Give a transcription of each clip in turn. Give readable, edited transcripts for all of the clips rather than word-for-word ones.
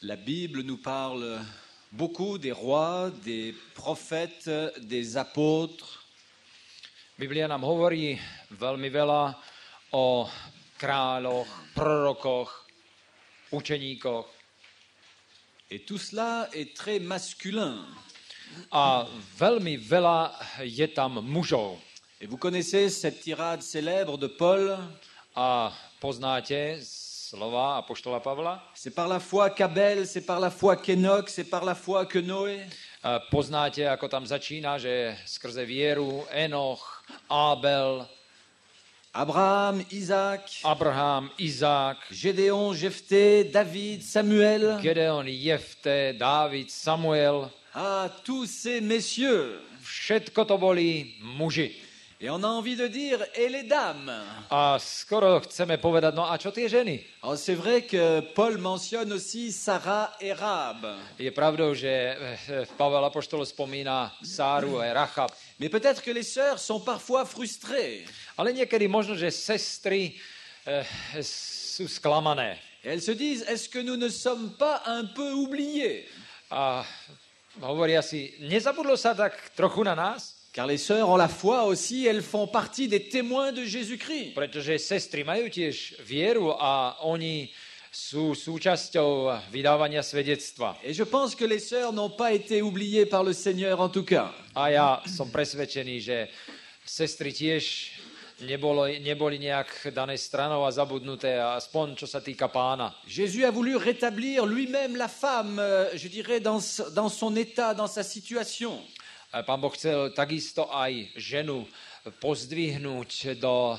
La Bible nous parle beaucoup des rois, des prophètes, des apôtres. Biblia nám hovorí veľmi veľa o kráľoch, prorokoch, učeníkoch. Et tout cela est très masculin. A veľmi veľa je tam mužov. Et vous connaissez cette tirade célèbre de Paul. A poznáte slova apoštola Pavla? C'est par la foi qu'Abel, c'est par la foi qu'Enoch, c'est par la foi que Noé. A poznáte, ako tam začína, že skrze vieru Enoch, Abel, Abraham, Isaac, Abraham, Izák, Gédéon, Jephthé, David, Samuel. Gedeon, Jefte, Dávid, Samuel. Ah, tous ces messieurs. Všetko to boli muži. Et on a envie de dire, et les dames? A skoro chceme povedať, no a čo tie ženy? Alors c'est vrai que Paul mentionne aussi Sarah et Rahab. Je pravdou, že Pavel apoštol spomína Sáru a Rachab. Mais peut-être que les sœurs sont parfois frustrées. Ale niekedy možno, že sestry sú sklamané. Et elles se disent, est-ce que nous ne sommes pas un peu oubliés? A hovoria si, nezabudlo sa tak trochu na nás? Car les sœurs ont la foi aussi, elles font partie des témoins de Jésus-Christ. Pretože sestry majú tiež vieru a oni sú súčasťou vydávania svedectva. Et je pense que les sœurs n'ont pas été oubliées par le Seigneur en tout cas. A ja som presvedčený, že sestry tiež neboli nejak dané stranou a zabudnuté, aspoň čo sa týka pána. Jésus a voulu rétablir lui-même la femme, je dirais, dans son état, dans sa situation. Pán Boh chcel takisto aj ženu pozdvihnúť do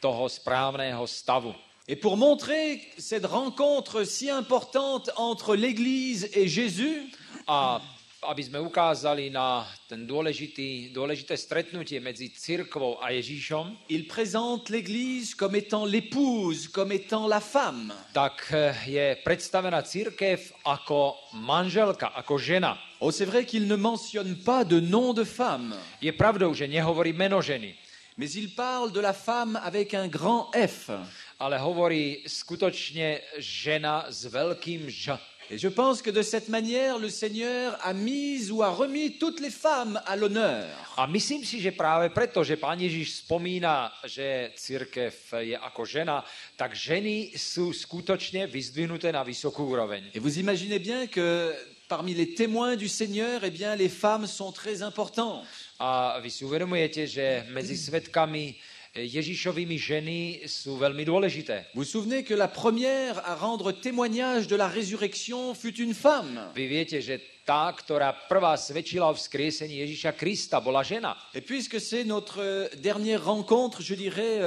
toho správneho stavu. Et pour montrer cette rencontre si importante entre l'Église et Jésus, A aby sme ukázali na ten dôležité stretnutie medzi cirkvou a Ježíšom, il présente l'Église comme étant l'épouse, comme étant la femme. tak je predstavená cirkev ako manželka, ako žena. Oh, c'est vrai qu'il ne mentionne pas de nom de femme, Je pravdou, že nehovorí meno ženy, mais il parle de la femme avec un grand F. ale hovorí skutočne žena s veľkým Ž. Et je pense que de cette manière, le Seigneur a mis ou a remis toutes les femmes à l'honneur. A myslím si, že práve preto, že Pán Ježiš spomína, že cirkev je ako žena, tak ženy sú skutočne vyzdvihnuté na vysokú úroveň. Et vous imaginez bien que parmi les témoins du Seigneur, eh bien, les femmes sont très importantes. A vy si uvedomujete, že medzi svedkami Ježišovými ženy sú veľmi dôležité. Vous vous souvenez que la première à rendre témoignage de la résurrection fut une femme. Vy viete, že tá, ktorá prvá svedčila o vzkriesení Ježiša Krista, bola žena. Et puisque c'est notre dernière rencontre, je dirais,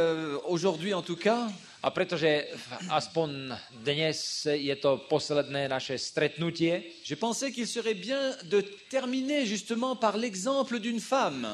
aujourd'hui en tout cas, A pretože aspoň dnes je to posledné naše stretnutie, je pensais qu'il serait bien de terminer justement par l'exemple d'une femme.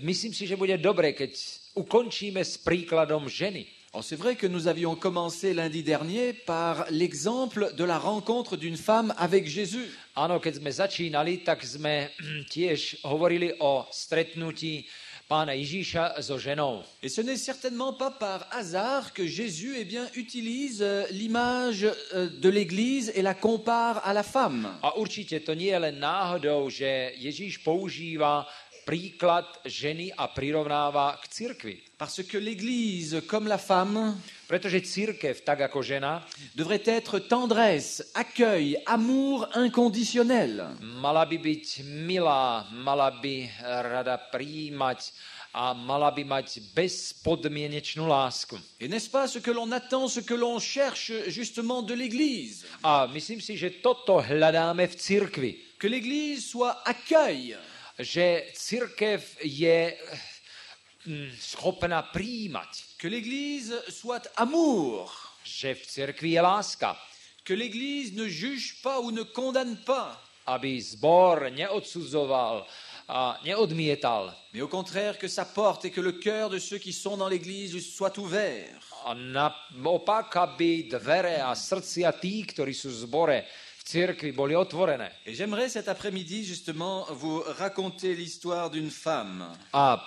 myslím si, že bude dobre, keď ukončíme s príkladom ženy. Alors c'est vrai que nous avions commencé lundi dernier par l'exemple de la rencontre d'une femme avec Jésus. Áno, keď sme začínali, tak sme tiež hovorili o stretnutí Pána Ježíša so ženou. Et ce n'est certainement pas par hasard que Jésus eh bien, utilise l'image de l'Église et la compare à la femme. A určite to nie je len náhodou, že Ježíš používa príklad ženy a prirovnáva k cirkvi. Parce que l'Église, comme la femme, Pretože cirkev, tak ako žena, devrait être tendresse, accueil, amour inconditionnel. mala by byť milá, mala by rada prijímať a mala by mať bezpodmienečnú lásku. Et n'est-ce pas ce que l'on attend, ce que l'on cherche justement de l'Église? A myslím si, že toto hľadáme v cirkvi. Que l'Église soit accueil, Že cirkev je schopná prijímať. que l'Église soit amour, Že v cirkvi je láska. que l'Église ne juge pas ou ne condamne pas, Aby zbor neodsudzoval a neodmietal. mais au contraire que ça porte et que le cœur de ceux qui sont dans l'Église soit ouvert. A naopak, aby dvere a srdcia tí, ktorí sú v zbore, v cirkvi, boli otvorené. Et j'aimerais cet après-midi justement vous raconter l'histoire d'une femme. A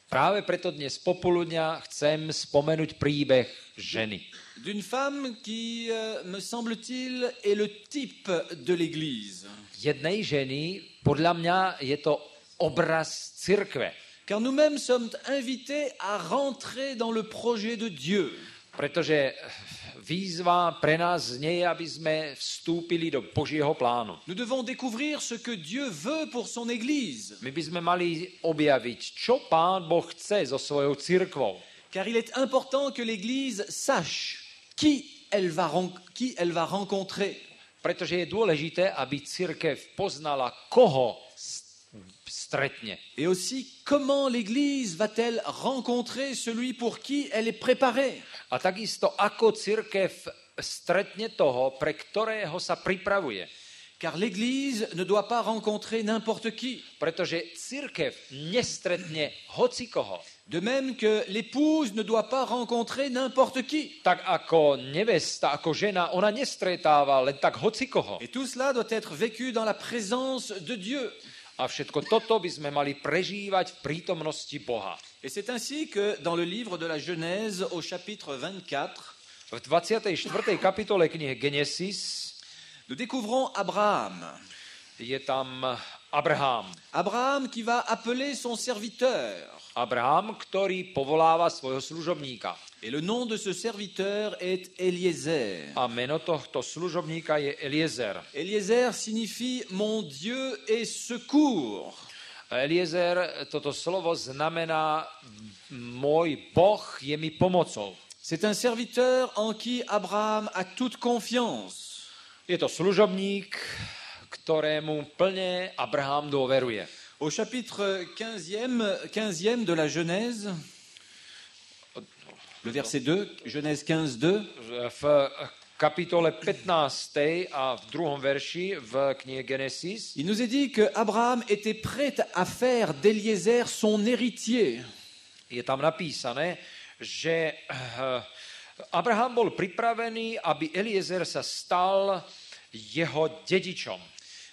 práve preto dnes popoludňa chcem spomenúť príbeh ženy. d'une femme qui, me semble-t-il, est le type de l'Église. Jednej ženy, podľa mňa je to obraz cirkve. Car nous-mêmes sommes invités à rentrer dans le projet de Dieu. Pretože výzva pre nás nie je, aby sme vstúpili do Božieho plánu. Nous devons découvrir ce que Dieu veut pour son Église. My by sme mali objaviť, čo Pán Boh chce so svojou cirkvou. Car il est important que l'Église sache qui elle va rencontrer. Pretože je dôležité, aby cirkev poznala, koho stretne. Et aussi, comment l'Église va-t-elle rencontrer celui pour qui elle est préparée. A takisto, ako cirkev stretne toho, pre ktorého sa pripravuje. Car l'Église ne doit pas rencontrer n'importe qui. Pretože cirkev nestretne hocikoho. De même que l'épouse ne doit pas rencontrer n'importe qui. Tak ako nevesta, ako žena, ona nestretáva len tak hocikoho. Et tout cela doit être vécu dans la présence de Dieu. A všetko toto by sme mali prežívať v prítomnosti Boha. Et c'est ainsi que dans le livre de la Genèse au chapitre 24, V 24. kapitole knihy Genesis nous découvrons Abraham. je tam Abraham. Abraham qui va appeler son serviteur. Abraham, ktorý povoláva svojho služobníka. Et le nom de ce serviteur est Eliezer. A meno tohto služobníka je Eliezer. Eliezer signifie mon Dieu est secours. Eliezer, toto slovo znamená môj Boh je mi pomocou. C'est un serviteur en qui Abraham a toute confiance. Je to služobník, ktorému plne Abraham dôveruje. Au chapitre 15e de la Genèse, le verset 2, Genèse 15, 2, V kapitole 15. a v 2. verši v knihe Genesis il nous est dit que Abraham était prêt à faire d'Eliezer son héritier. je tam napísané, že Abraham bol pripravený, aby Eliezer sa stal jeho dedičom.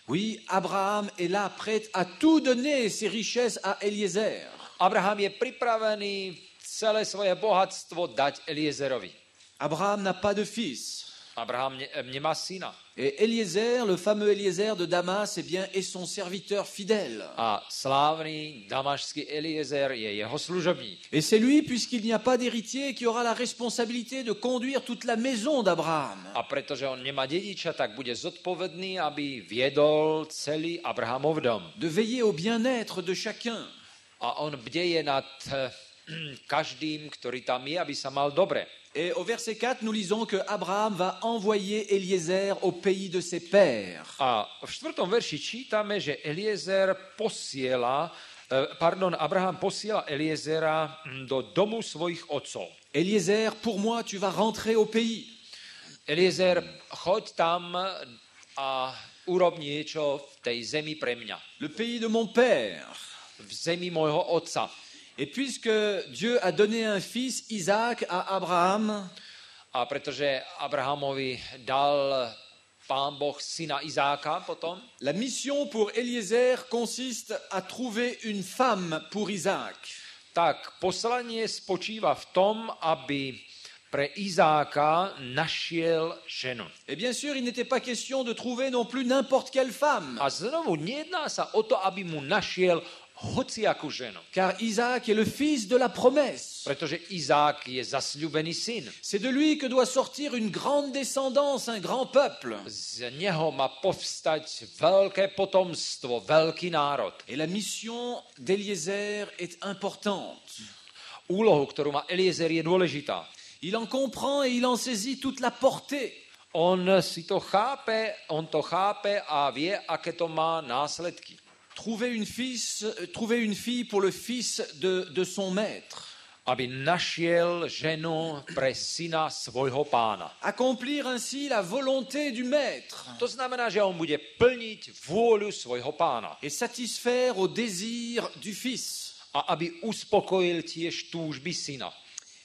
Oui, Abraham est là, prêt à tout donner ses richesses à Eliezer. Abraham je pripravený celé svoje bohatstvo dať Eliezerovi. Abraham n'a pas de fils. Abraham nemá syna. Et Eliezer, le fameux Eliezer de Damas, eh bien, est son serviteur fidèle. A slávny damašský Eliezer je jeho služobník. Et c'est lui, puisqu'il n'y a pas d'héritier, qui aura la responsabilité de conduire toute la maison d'Abraham. A pretože on nemá dediča, tak bude zodpovedný, aby viedol celý Abrahamov dom. De veiller au bien-être de chacun. A on bdeje nad každým, ktorý tam je, aby sa mal dobre. Et au verset 4, nous lisons que Abraham va envoyer Eliezer au pays de ses pères. A v 4. verši čítame, že Abraham posiela Eliezera do domu svojich otcov. Eliezer, pour moi, tu vas rentrer au pays. Eliezer, choď tam a urob niečo v tej zemi pre mňa. Le pays de mon père. V zemi môjho otca. Et puisque Dieu a donné un fils, Isaac, à Abraham, a pretože Abrahamovi dal Pán Boh syna Izáka potom, la mission pour Eliezer consiste à trouver une femme pour Isaac. Tak poslanie spočíva v tom, aby pre Izáka našiel ženu. Et bien sûr, il n'était pas question de trouver non plus n'importe quelle femme. A znovu nejedná sa o to, aby mu našiel hociakú ženu. Car Isaac est le fils de la promesse. Pretože Izák je zasľúbený syn. C'est de lui que doit sortir une grande descendance, un grand peuple. Z neho má povstať veľké potomstvo, veľký národ. Et la mission d'Eliezer est importante. Úlohu, ktorú má Eliezer, je dôležitá. Il en comprend et il en saisit toute la portée. On to chápe a vie, aké to má následky. Trouver une fille pour le fils de son maître. Aby našiel ženu pre syna svojho pána. Accomplir ainsi la volonté du maître. To znamená, že on bude plniť vôľu svojho pána. Et satisfaire aux désirs du fils. A aby uspokojil tiež túžby syna.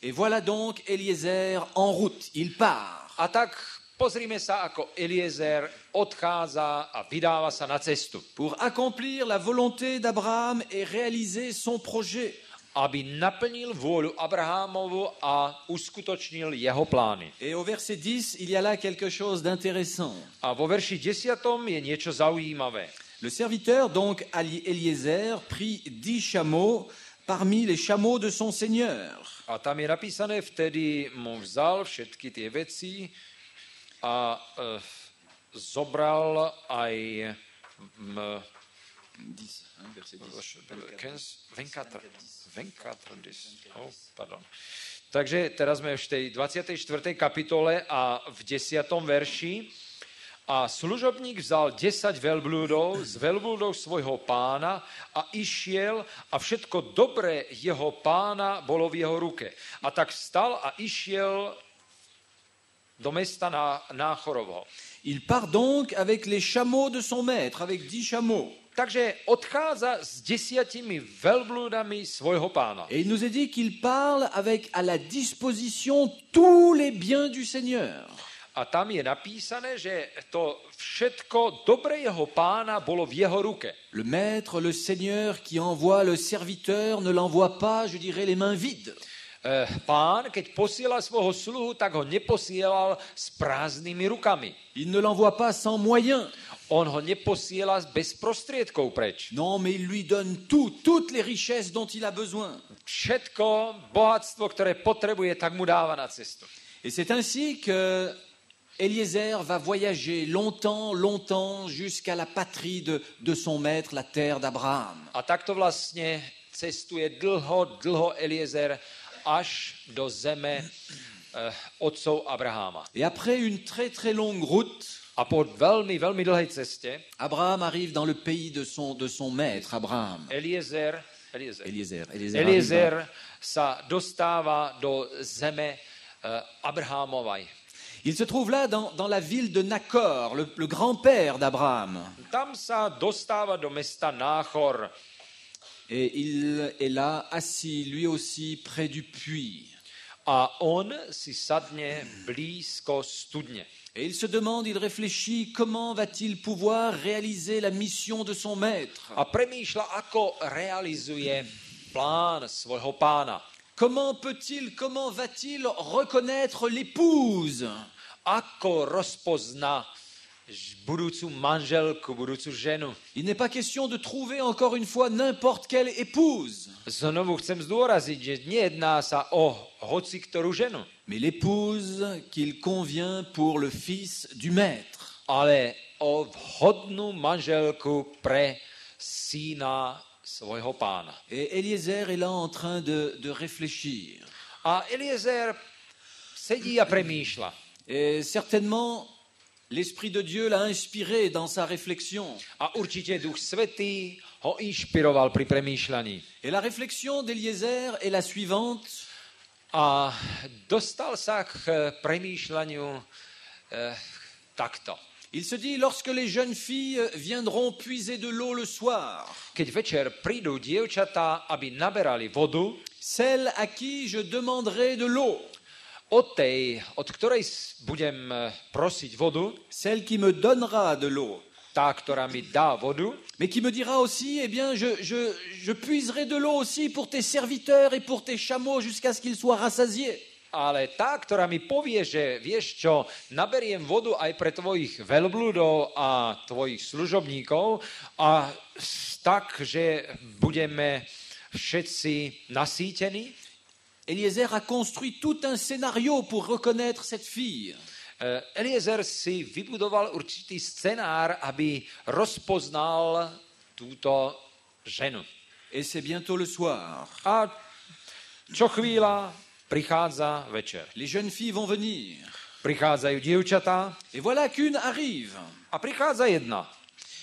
Et voilà donc Eliezer en route. Il part. A tak pozrime sa, ako Eliezer odchádza a vydáva sa na cestu. Pour accomplir la volonté d'Abraham et réaliser son projet. aby naplnil vôľu Abrahámovu a uskutočnil jeho plány. Et au verset 10, il y a là quelque chose d'intéressant. A vo verši 10 je niečo zaujímavé. Le serviteur, donc Eliezer, prit 10 chameaux parmi les chameaux de son seigneur. A tam je napísané, vtedy mu vzal všetky tie veci a zobral aj 24. Takže teraz sme v tej 24. kapitole a v 10. verši. A služobník vzal 10 veľblúdov z veľblúdov svojho pána a išiel a všetko dobré jeho pána bolo v jeho ruke. A tak vstal a išiel do mesta Náchorovho. Il part donc avec les chameaux de son maître, avec 10 chameaux. Takže odchádza s 10 veľblúdami svojho pána. Et il nous est dit qu'il parle avec à la disposition tous les biens du Seigneur. A tam je napísané, že to všetko dobre jeho pána bolo v jeho ruke. Le maître, le Seigneur qui envoie le serviteur ne l'envoie pas, je dirais, les mains vides. Pán, keď posielal svojho sluhu, tak ho neposielal s prázdnymi rukami. Il ne l'envoie pas sans moyens. On ho neposiela bez prostriedkov preč. Non, mais il lui donne tout, toutes les richesses dont il a besoin. Všetko bohatstvo, ktoré potrebuje, tak mu dáva na cestu. Et c'est ainsi que Eliezer va voyager longtemps, longtemps jusqu'à la patrie de son maître, la terre d'Abraham. A takto vlastne cestuje dlho Eliezer až do zeme otcov Abraháma. Et après une très très longue route, a po veľmi dlhej ceste Abraham arrive dans le pays de son maître, Abraham. Eliezer sa dostáva do zeme Abrahámovej. Il se trouve là dans la ville de Nachor, le grand-père d'Abraham. Tam sa dostáva do mesta Náchor. Et il est là, assis, lui aussi, près du puits. A on si sadne blízko studne. Et il se demande, il réfléchit, comment va-t-il pouvoir réaliser la mission de son maître? A premýšľa, ako realizuje plán svojho pána. Comment va-t-il reconnaître l'épouse? Ako rozpozná budúcu manželku, budúcu ženu? Il n'est pas question de trouver encore une fois n'importe quelle épouse. Znovu chcem zdôraziť, že nejedná sa o hoci ktorú ženu. Mais l'épouse qu'il convient pour le fils du maître. Ale o vhodnú manželku pre syna svojho pána. Et Eliezer est là en train de réfléchir. A Eliezer sedí a premýšľa. Et certainement, l'Esprit de Dieu l'a inspiré dans sa réflexion. A určite Duch Svätý ho inšpiroval pri premýšľaní. Et la réflexion d'Eliezer est la suivante. A dostal sa k premýšľaniu takto. Il se dit, lorsque les jeunes filles viendront puiser de l'eau le soir, keď večer prídu dievčatá, aby naberali vodu, celle à qui je demanderai de l'eau, od ktorej budem prosiť vodu, celle qui me donnera de l'eau, tá, ktorá mi dá vodu, mais qui me dira aussi, eh bien, je puiserai de l'eau aussi pour tes serviteurs et pour tes chameaux jusqu'à ce qu'ils soient rassasiés. Ale tá, ktorá mi povie, že vieš čo, naberiem vodu aj pre tvojich veľblúdov a tvojich služobníkov a tak, že budeme všetci nasýtení. Eliezer a construit tout un scénario pour reconnaître cette fille. Eliezer si vybudoval určitý scenár, aby rozpoznal túto ženu. Et c'est bientôt le soir. A čo chvíľa prichádza večer. Les jeunes filles vont venir. Prichádzajú dievčatá. Et voilà qu'une arrive. A prichádza jedna.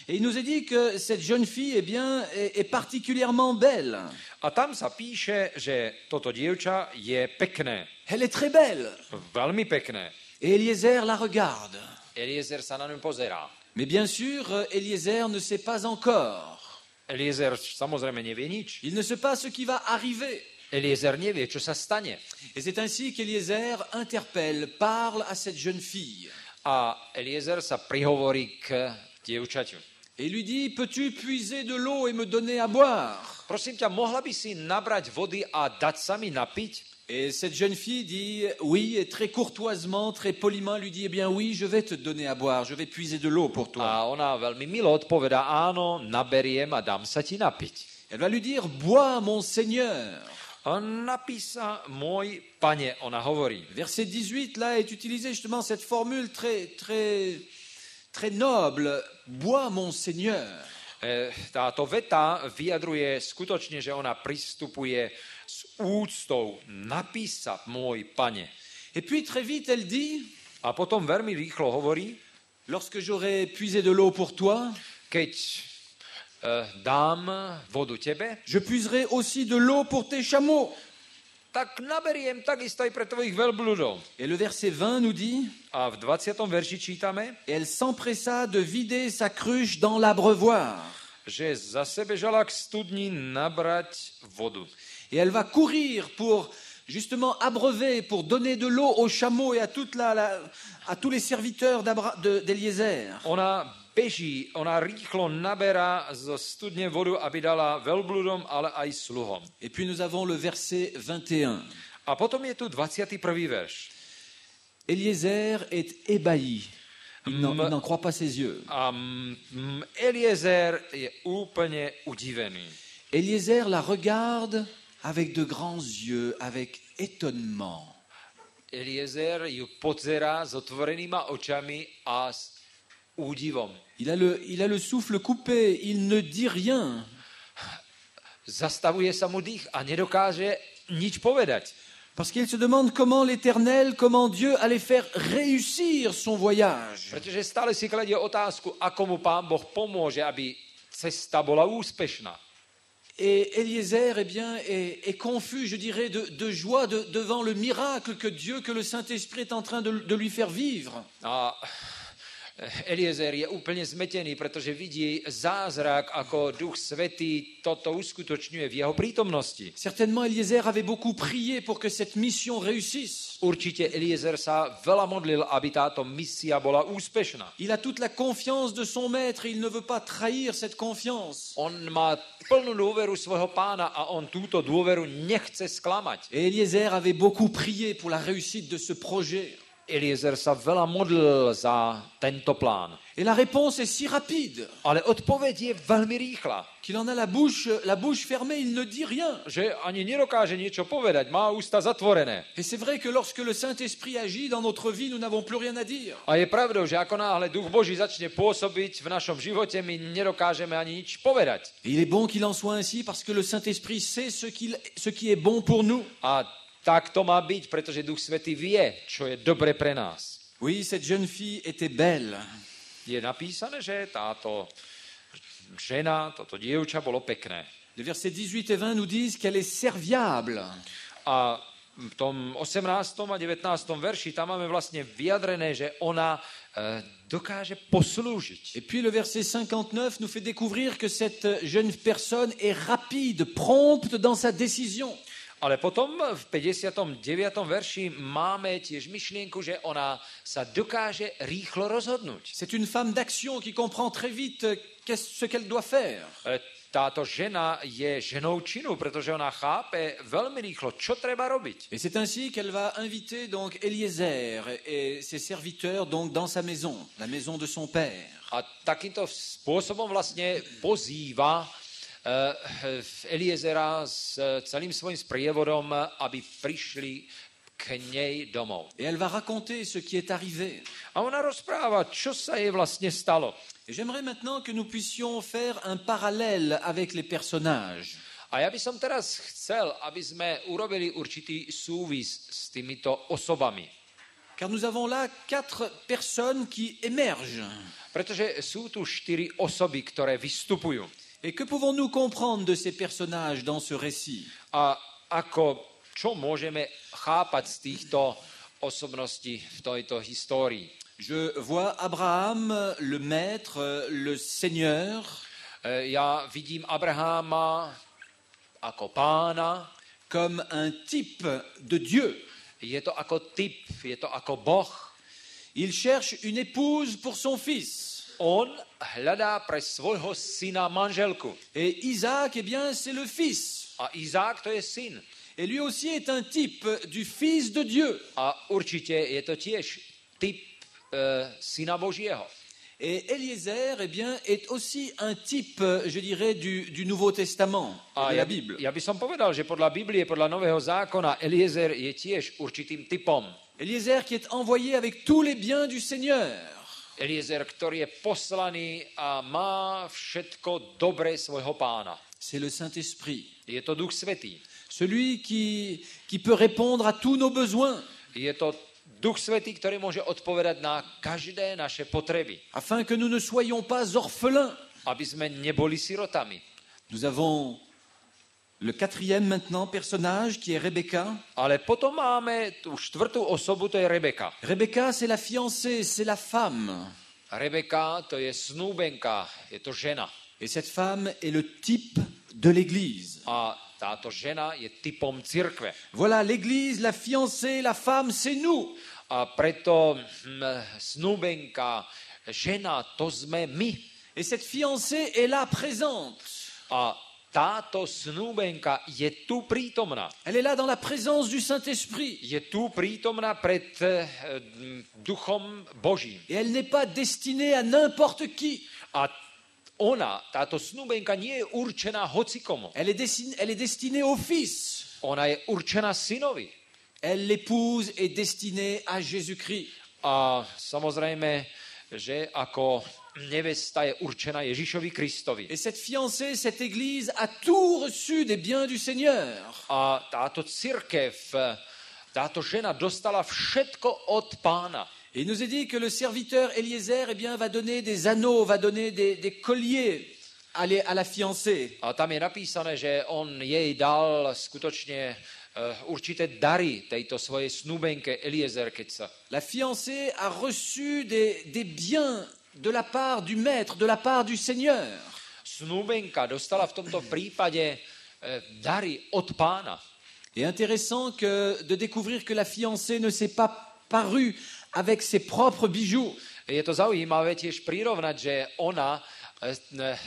Et il nous est dit que cette jeune fille, eh bien, est particulièrement belle. A tam sa píše, že toto dievča je pekné. Elle est très belle. Veľmi pekné. Et Eliezer la regarde. Eliezer sa na ňu pozerá. Mais bien sûr, Eliezer ne sait pas encore. Eliezer samozrejme nevie nič. Il ne sait pas ce qui va arriver. Eliezer nevie, čo sa stane. Et c'est ainsi qu'Eliezer interpelle, parle à cette jeune fille. A Eliezer sa prihovorí k dievčaťu. Et il lui dit, peux-tu puiser de l'eau et me donner à boire? Prosím ťa, mohla by si nabrať vody a dať sa mi napiť? Et cette jeune fille dit oui, et très courtoisement, très poliment, lui dit, eh bien oui, je vais te donner à boire, je vais puiser de l'eau pour toi. A ona veľmi milo odpovedá, áno, naberiem a dám sa ti napiť. Elle va lui dire, bois mon Seigneur. A napí sa môj pane, ona hovorí. Verset 18, là, est utilisée justement cette formule très, très, très noble, bois mon Seigneur. Táto veta vyjadruje skutočne, že ona pristupuje s úctou. Napí sa, môj pane. Et puis très vite, elle dit, A potom veľmi rýchlo hovorí, lorsque j'aurai puisé de l'eau pour toi, keď dám vodu tebe, je puiserai aussi de l'eau pour tes chameaux. tak naberiem takisto aj pre tvojich veľbludov. Et le verset 20 nous dit, A v 20. verši čítame, et elle s'empressa de vider sa cruche dans l'abreuvoir. že zase bežala k studni nabrať vodu. Et elle va courir pour justement abreuver, pour donner de l'eau aux chameaux et à, à tous les serviteurs d'Eliezer. Ona beží, ona rýchlo naberá zo studne vodu, aby dala veľbludom, ale aj sluhom. Et puis nous avons le verset 21. A potom je tu 21. verš. Eliezer est ébahi. Il n'en croit pas ses yeux. A Eliezer je úplne udivený. Eliezer la regarde avec de grands yeux, avec étonnement. Eliezer ju pozerá s otvorenýma očami a s údivom. Il a le souffle coupé, il ne dit rien. Zastavuje sa mu dých a nedokáže nič povedať. Parce qu'il se demande comment l'Éternel, comment Dieu allait faire réussir son voyage. Pretože stále si kladie otázku, ako mu Pán Boh pomôže, aby cesta bola úspešná. Et Eliezer, eh bien, est confus, je dirais, de joie devant le miracle que Dieu, que le Saint-Esprit est en train de lui faire vivre. A Eliezer je úplne zmetený, pretože vidí zázrak, ako Duch Svätý toto uskutočňuje v jeho prítomnosti. Certainement, Eliezer avait beaucoup prié pour que cette mission réussisse. Určite Eliezer sa veľa modlil, aby táto misia bola úspešná. Il a toute la confiance de son maître et il ne veut pas trahir cette confiance. On má plnú dôveru svojho pána a on túto dôveru nechce sklamať. Et Eliezer avait beaucoup prié pour la réussite de ce projet. Eliezer sa veľa modlil za tento plán. Et la réponse est si rapide Ale odpoveď je veľmi rýchla. qu'il en a la bouche fermée, il ne dit rien. Že ani nedokáže niečo povedať, má ústa zatvorené. Et c'est vrai que lorsque le Saint-Esprit agit dans notre vie, nous n'avons plus rien à dire. A je pravdou, že ako náhle Duch Boží začne pôsobiť v našom živote, my nedokážeme ani nič povedať. Et il est bon qu'il en soit ainsi parce que le Saint-Esprit sait ce qui est bon pour nous. A tak to má byť, pretože Duch Svätý vie, čo je dobre pre nás. Oui, cette jeune fille était belle. Je napísané, že táto žena, toto dievča bolo pekné. Les versets 18 et 20 nous disent qu'elle est serviable. A v tom 18. a 19. verši tam máme vlastne vyjadrené, že ona dokáže poslúžiť. Et puis le verset 59 nous fait découvrir que cette jeune personne est rapide, prompte dans sa décision. Ale potom v 59. verši máme tiež myšlienku, že ona sa dokáže rýchlo rozhodnúť. C'est une femme d'action qui comprend très vite ce qu'elle doit faire. Táto žena je ženou činu, pretože ona chápe veľmi rýchlo, čo treba robiť. Et c'est ainsi qu'elle va inviter donc Eliezer et ses serviteurs donc dans sa maison, la maison de son père. A takýmto spôsobom vlastne pozýva Eliezera s celým svojím sprievodom, aby prišli k nej domov. Et elle va raconter ce qui est arrivé. A ona rozpráva, čo sa jej vlastne stalo. Et j'aimerais maintenant que nous puissions faire un parallèle avec les personnages. A ja by som teraz chcel, aby sme urobili určitý súvis s týmito osobami. Car nous avons là 4 personnes qui émergent. Pretože sú tu 4 osoby, ktoré vystupujú. Et que pouvons-nous comprendre de ces personnages dans ce récit? A čo môžeme chápať z týchto osobností v tejto histórii? Je vois Abraham, le maître, le Seigneur. Ja vidím Abraháma ako pána. Comme un type de Dieu. Je to ako typ, je to ako Boh. Il cherche une épouse pour son fils. on hľadá pre svojho syna manželku. Et Isaac, eh bien, c'est le fils. A Izák to je syn. Et lui aussi est un type du Fils de Dieu. A určite je to tiež typ syna Božieho. Et Eliezer, eh bien, est aussi un type, je dirais, du Nouveau Testament, A de la Bible. ja by som povedal, že podľa Biblie, podľa Nového zákona, Eliezer je tiež určitým typom. Eliezer qui est envoyé avec tous les biens du Seigneur. Eliezer, ktorý je poslaný a má všetko dobré svojho pána. C'est le Saint-Esprit. Je to Duch Svätý. Celui qui peut répondre à tous nos besoins, Je to Duch Svätý, ktorý môže odpovedať na každé naše potreby, afin que nous ne soyons pas orphelins. aby sme neboli sirotami. Nous avons le quatrième maintenant personnage qui est Rebecca. Ale potom máme tú štvrtú osobu, to je Rebeka. Rebecca, c'est la fiancée, c'est la femme. Rebeka, to je snúbenka, je to žena. Et cette femme est le type de l'Église. A táto žena je typom cirkve. Voilà, l'Église, la fiancée, la femme, c'est nous. A preto snúbenka, žena, to sme my. Et cette fiancée est là présente. A táto snúbenka je tu prítomná. Elle est là dans la présence du Saint-Esprit. Je tu prítomná pred Duchom Božím. Et elle n'est pas destinée à n'importe qui. A ona, táto snúbenka nie je určená hocikomu. Elle est destinée au Fils. Ona je určená synovi. Elle, l'épouse, est destinée à Jésus-Christ. A samozrejme, že ako nevesta je určená Ježišovi Kristovi. Et cette fiancée, cette Église a tout reçu des biens du Seigneur. A táto cirkev, táto žena dostala všetko od Pána. Et il nous est dit que le serviteur Eliezer, eh bien, va donner des anneaux, va donner des colliers à la fiancée. A tam je napísané, že on jej dal skutočne určité dary tejto svojej snúbenke Eliezer, keď sa... La fiancée a reçu des biens de la part du maître, de la part du Seigneur. Snúbenka dostala v tomto prípade dary od Pána. Et intéressant de découvrir que la fiancée ne s'est pas parue avec ses propres bijoux. Je to zaujímavé tiež prirovnať, že ona,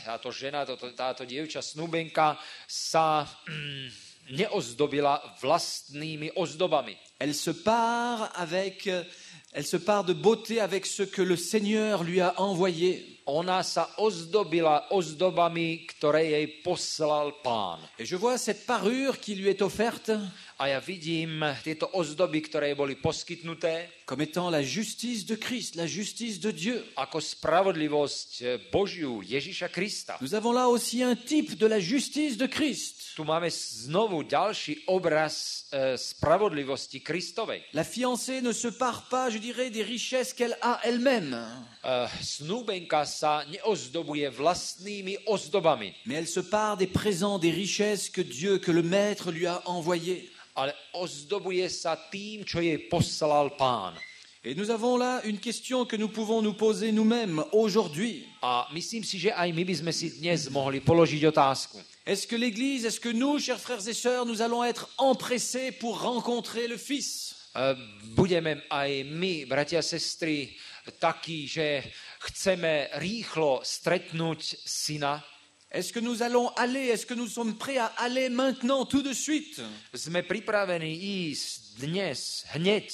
táto žena, táto dievča, snúbenka, sa neozdobila vlastnými ozdobami. Elle se part de beauté avec ce que le Seigneur lui a envoyé. Ona sa ozdobila ozdobami, ktoré jej poslal Pán. Et je vois cette parure qui lui est offerte A ja vidím tieto ozdoby, ktoré boli poskytnuté, comme étant la justice de Christ, la justice de Dieu. ako spravodlivosť Božiu, Ježiša Krista. Nous avons là aussi un type de la justice de Christ. Tu máme znovu ďalší obraz spravodlivosti Kristovej. La fiancée ne se part pas, je dirais, des richesses qu'elle a elle-même, Snúbenka sa neozdobuje vlastnými ozdobami, mais elle se part des présents, des richesses que Dieu, que le Maître lui a envoyés. ale ozdobuje sa tým, čo jej poslal Pán. Et nous avons là une question que nous pouvons nous poser nous-mêmes aujourd'hui. A myslím si, že aj my by sme si dnes mohli položiť otázku. Est-ce que l'Église, est-ce que nous, chers frères et sœurs, nous allons être empressés pour rencontrer le Fils? Budeme aj my, bratia a sestry, takí, že chceme rýchlo stretnúť syna? Est-ce que nous allons aller, est-ce que nous sommes prêts à aller maintenant, tout de suite? Sme pripravení ísť dnes, hneď?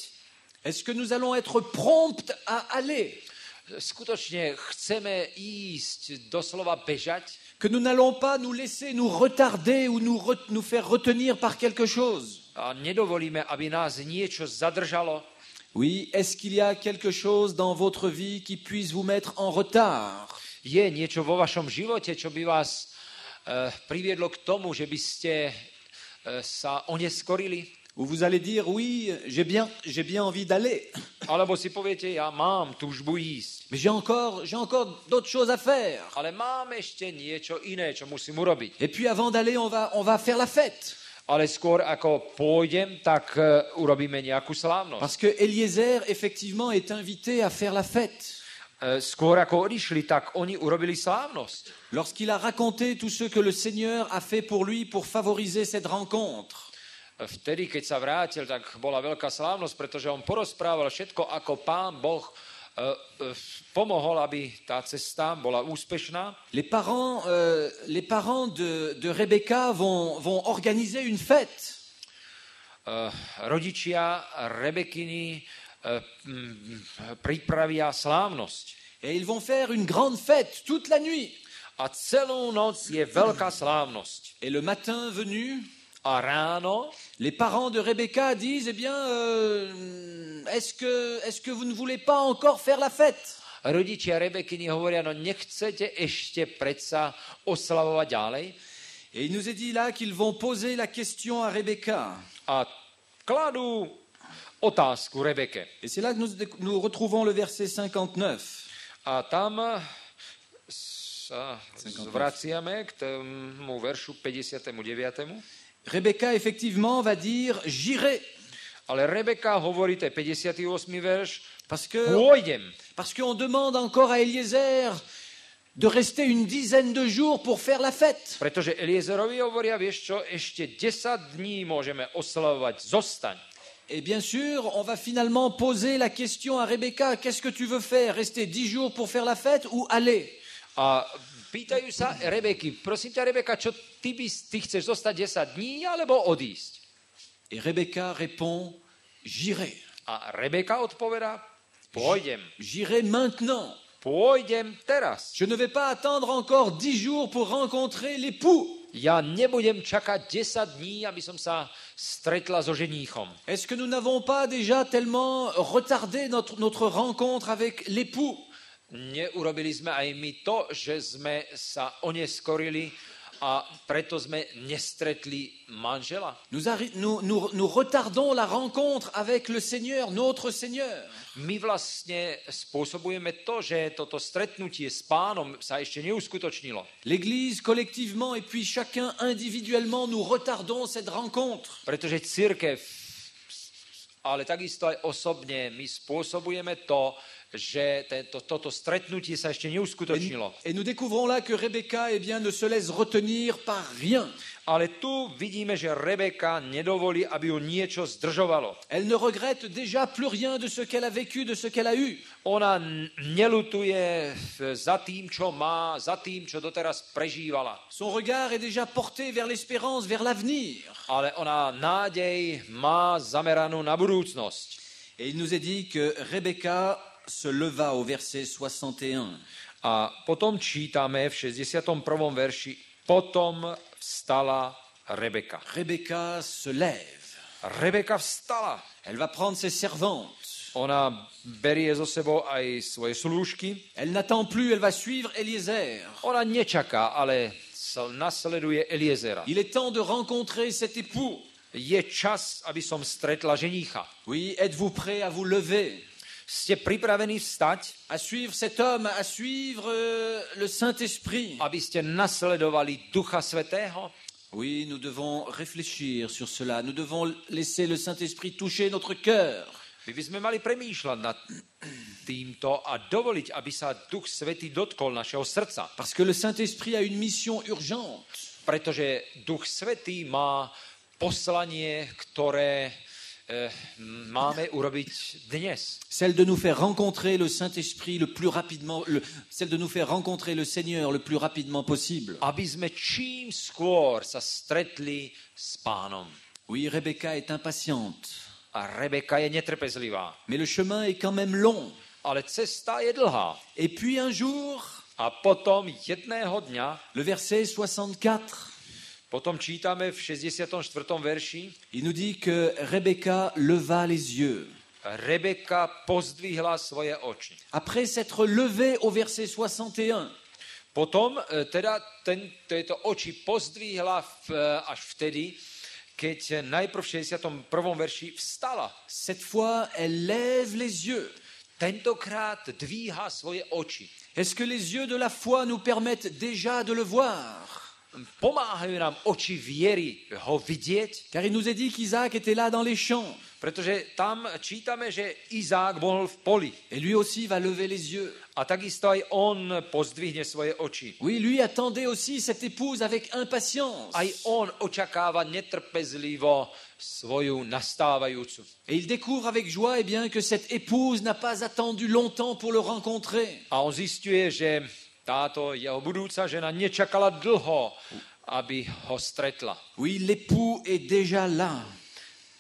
Est-ce que nous allons être prompts à aller? Skutočne chceme ísť, doslova bežať? Que nous n'allons pas nous laisser nous retarder ou nous faire retenir par quelque chose? A nedovolíme, aby nás niečo zadržalo? Oui, est-ce qu'il y a quelque chose dans votre vie qui puisse vous mettre en retard? Je niečo vo vašom živote, čo by vás priviedlo k tomu, že by ste sa oneskorili? Ou vous allez dire, oui, j'ai bien envie d'aller, Alebo si poviete, ja mám túžbu ísť, mais j'ai encore d'autres choses à faire. ale mám ešte niečo iné, čo musím urobiť. Et puis avant d'aller, on va faire la fête. Ale skôr ako pôjdem, tak urobíme nejakú slávnosť. Parce que Eliezer, effectivement, est invité à faire la fête. Skôr ako odišli, tak oni urobili slávnosť. Lorsqu'il a raconté tout ce que le Seigneur a fait pour lui pour favoriser cette rencontre. Vtedy, keď sa vrátil, tak bola veľká slávnosť, pretože on porozprával všetko, ako Pán Boh pomohol, aby tá cesta bola úspešná. Les parents de Rebecca vont organiser une fête. Rodičia Rebekiny pripravia slávnosť. Et ils vont faire une grande fête toute la nuit. A celú noc je veľká slávnosť. Et le matin venu, A ráno les parents de Rebecca disent, eh bien, est-ce que vous ne voulez pas encore faire la fête? rodičia Rebekiny hovoria, no nechcete ešte predsa oslavovať ďalej? Et il nous est dit là qu'ils vont poser la question à Rebecca. A kladú otázku Rebeke. Et c'est là que nous retrouvons le verset 59. A tam sa zvraciame k tomu veršu 59. Rebecca, effectivement, va dire « J'irai ». Ale Rebeka hovorí, to je 58. verš, Parce qu'on demande encore à Eliezer de rester une dizaine de jours pour faire la fête. Pretože Eliezerovi hovoria, vieš čo, ešte 10 dní môžeme oslavovať, zostaň. Et bien sûr, on va finalement poser la question à Rebecca, qu'est-ce que tu veux faire? Rester 10 jours pour faire la fête ou aller? A pýtajú sa Rebeky, prosím ťa Rebeka, čo ty chceš zostať 10 dní alebo odísť? Et Rebecca répond, j'irai. A Rebeka odpovedá, pôjdem. J'irai maintenant. Pôjdem teraz. Je ne vais pas attendre encore 10 jours pour rencontrer l'époux. Ja nebudem čakať 10 dní, aby som sa stretla so ženíchom. Est-ce que nous n'avons pas déjà tellement retardé notre rencontre avec l'époux? Neurobili sme aj my to, že sme sa oneskorili a preto sme nestretli manžela. Nous retardons la rencontre avec le Seigneur, notre Seigneur. My vlastne spôsobujeme to, že toto stretnutie s Pánom sa ešte neuskutočnilo. L'Église collectivement et puis chacun individuellement, nous retardons cette rencontre. Pretože cirkev, ale takisto aj osobne, my spôsobujeme to, že toto stretnutie sa ešte neuskutočnilo. Et nous découvrons là que Rebecca, eh bien, ne se laisse retenir par rien. Ale tu vidíme, že Rebeka nedovolí, aby ju niečo zdržovalo. Elle ne regrette déjà plus rien de ce qu'elle a vécu, de ce qu'elle a eu. Ona nelutuje za tým, čo má, za tým, čo doteraz prežívala. Son regard est déjà porté vers l'espérance, vers l'avenir. Ale ona nádej má zameranú na budúcnosť. Et il nous est dit que Rebecca se leva au verset 61. A potom čítame v 61. verši, potom vstala Rebeka. Rebecca se lève. Rebeka vstala. Elle va prendre ses servantes. Ona berie so sebou aj svoje slúžky. Elle n'attend plus, elle va suivre Eliezer. Ona nečaká, ale nasleduje Eliezera. Il est temps de rencontrer cet époux. Je čas, aby som stretla ženícha. Oui, êtes-vous prêts à vous lever? Ste pripravení vstať? À suivre cet homme, à suivre le Saint-Esprit. Aby ste nasledovali Ducha Svätého? Oui, nous devons réfléchir sur cela. Nous devons laisser le Saint-Esprit toucher notre cœur. My by sme mali premýšľať nad týmto a dovoliť, aby sa Duch Svätý dotkol našeho srdca. Parce que le Saint-Esprit a une mission urgente. Pretože Duch Svätý má poslanie, ktoré máme urobiť dnes. Celle de nous faire rencontrer le Saint-Esprit le plus rapidement, celle de nous faire rencontrer le Seigneur le plus rapidement possible. Aby sme čím skôr sa stretli s Pánom. Oui, Rebecca est impatiente. A Rebeka je netrpezlivá. Mais le chemin est quand même long. Ale cesta je dlhá. Et puis un jour, a potom jedného dňa, le verset 64, potom čítame v 64. verši, il nous dit que Rebecca leva les yeux. Rebeka pozdvihla svoje oči. Après s'être levée au verset 61, potom teda tieto oči pozdvihla až vtedy, keď najprv v 61. verši vstala. Cette fois, elle lève les yeux. Tentokrát dvíha svoje oči. Est-ce que les yeux de la foi nous permettent déjà de le voir? Pomáhajú nám oči viery ho vidieť. Car il nous est dit qu'Isaac était là dans les champs. Pretože tam čítame, že Izák bol v poli. Et lui aussi va lever les yeux. A takisto aj on pozdvihne svoje oči. Oui, lui attendait aussi cette épouse avec impatience. Aj on očakáva netrpezlivo svoju nastávajúcu. Et il découvre avec joie eh bien, que cette épouse n'a pas attendu longtemps pour le rencontrer. A on zisťuje, že táto jeho budúca žena nečakala dlho, aby ho stretla. Oui, l'époux est déjà là.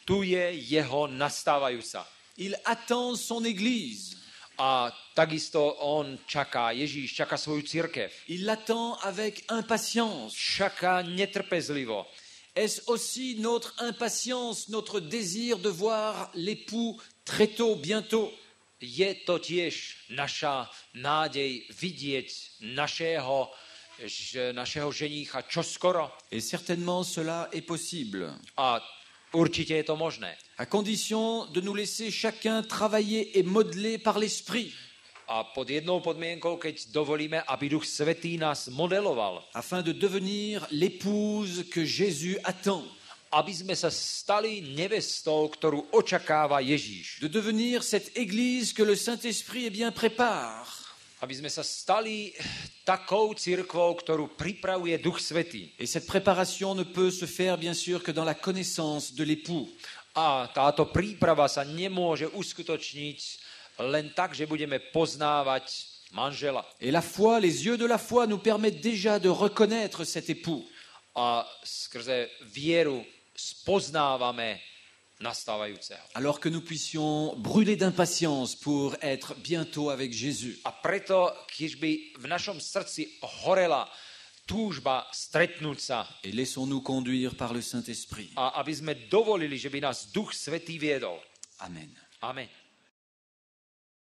Tu je jeho nastávajúca. Il attend son église. A takisto on čaká, Ježíš čaká svoju cirkev. Il l'attend avec impatience. Čaká netrpezlivo. Est-ce aussi notre impatience, notre désir de voir l'époux très tôt, bientôt? Je to tiež naša nádej vidieť našeho ženícha čoskoro. Et certainement cela est possible. A určite je to možné. À condition de nous laisser chacun travailler et modeler par l'esprit. A pod jednou podmienkou, keď dovolíme, aby Duch Svätý nás modeloval. Afin de devenir l'épouse que Jésus attend. Aby sme sa stali nevestou, ktorú očakáva Ježíš. De devenir cette église que le Saint-Esprit bien prépare. Aby sme sa stali takou cirkvou, ktorú pripravuje Duch Svätý. Et cette préparation ne peut se faire bien sûr que dans la connaissance de l'époux. A táto príprava sa nemôže uskutočniť len tak, že budeme poznávať manžela. Et la foi, les yeux de la foi nous permettent déjà de reconnaître cet époux. A skrze vieru spoznávame nastávajúceho. Alors que nous puissions brûler d'impatience pour être bientôt avec Jésus. A preto, keď by v našom srdci horela túžba stretnúť sa. Et laissons-nous conduire par le Saint-Esprit. A aby sme dovolili, že by nás Duch Svätý viedol. Amen. Amen.